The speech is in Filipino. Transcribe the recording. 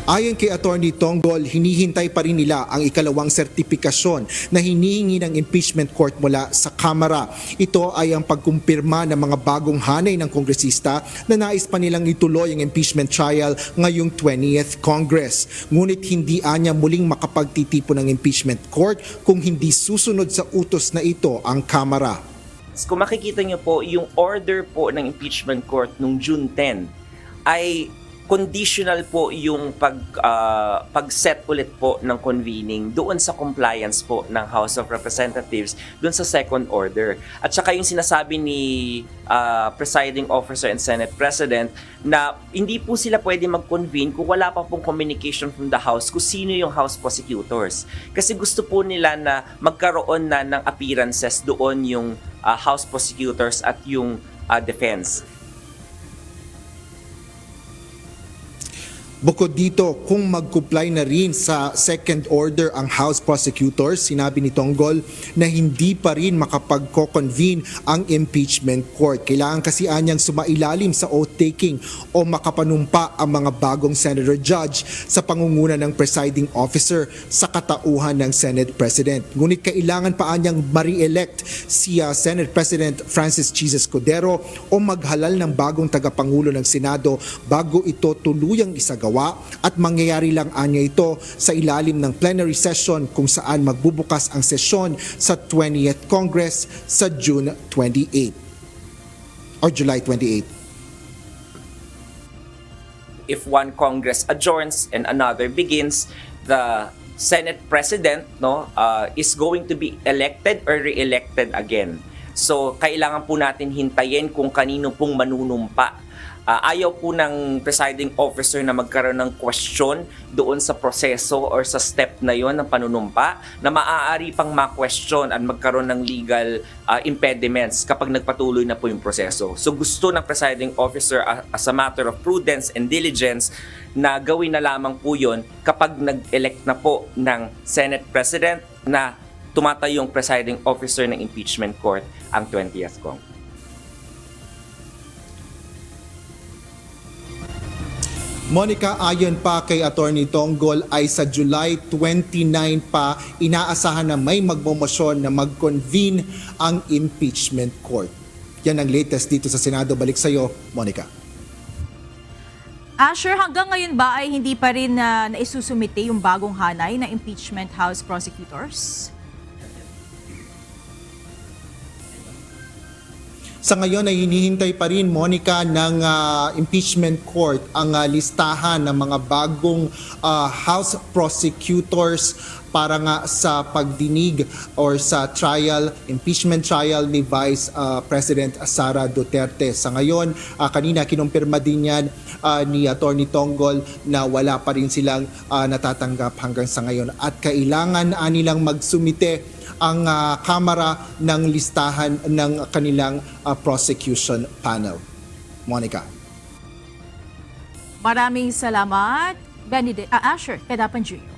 Ayon kay Attorney Tonggol, hinihintay pa rin nila ang ikalawang sertipikasyon na hinihingi ng impeachment court mula sa Kamara. Ito ay ang pagkumpirma ng mga bagong hanay ng kongresista na nais pa nilang ituloy ang impeachment trial ngayong 20th Congress. Ngunit hindi anya muling makapagtitipon ng impeachment court kung hindi susunod sa utos na ito ang Kamara. Kung makikita niyo po, yung order po ng impeachment court nung June 10 ay conditional po yung pag-set ulit po ng convening doon sa compliance po ng House of Representatives doon sa second order. At saka yung sinasabi ni Presiding Officer and Senate President na hindi po sila pwede mag-convene kung wala pa pong communication from the House kung sino yung House prosecutors. Kasi gusto po nila na magkaroon na ng appearances doon yung House prosecutors at yung defense. Bukod dito, kung mag-comply na rin sa second order ang House prosecutors, sinabi ni Tonggol na hindi pa rin makapag-convene ang impeachment court. Kailangan kasi anyang sumailalim sa oath-taking o makapanumpa ang mga bagong senator judge sa pangunguna ng presiding officer sa katauhan ng Senate President. Ngunit kailangan pa anyang ma-re-elect si Senate President Francis Jesus Cordero o maghalal ng bagong tagapangulo ng Senado bago ito tuluyang isagawa at mangyayari lang anya ito sa ilalim ng plenary session kung saan magbubukas ang sesyon sa 20th Congress sa June 28 or July 28. If one Congress adjourns and another begins, the Senate President is going to be elected or re-elected again. So kailangan po natin hintayin kung kanino pong manunumpa. Ayaw po ng presiding officer na magkaroon ng question doon sa proseso or sa step na yon ng panunumpa na maaari pang ma-question at magkaroon ng legal impediments kapag nagpatuloy na po yung proseso. So gusto ng presiding officer as a matter of prudence and diligence na gawin na lamang po yon kapag nag-elect na po ng Senate President na tumatayong presiding officer ng impeachment court ang 20th Congress. Monica, ayon pa kay Attorney Tonggol ay sa July 29 pa inaasahan na may magmomosyon na mag-convene ang impeachment court. Yan ang latest dito sa Senado. Balik sa iyo, Monica. Asher, hanggang ngayon ba ay hindi pa rin naisusumite yung bagong hanay na impeachment House prosecutors? Sa ngayon ay hinihintay pa rin, Monica, ng impeachment court ang listahan ng mga bagong House prosecutors para nga sa pagdinig or sa trial, impeachment trial ni Vice President Sara Duterte. Sa ngayon, kanina kinumpirma din yan ni Attorney Tonggol na wala pa rin silang natatanggap hanggang sa ngayon at kailangan nilang magsumite ang Kamara ng listahan ng kanilang prosecution panel. Monica. Maraming salamat, Asher Kedapan Jr.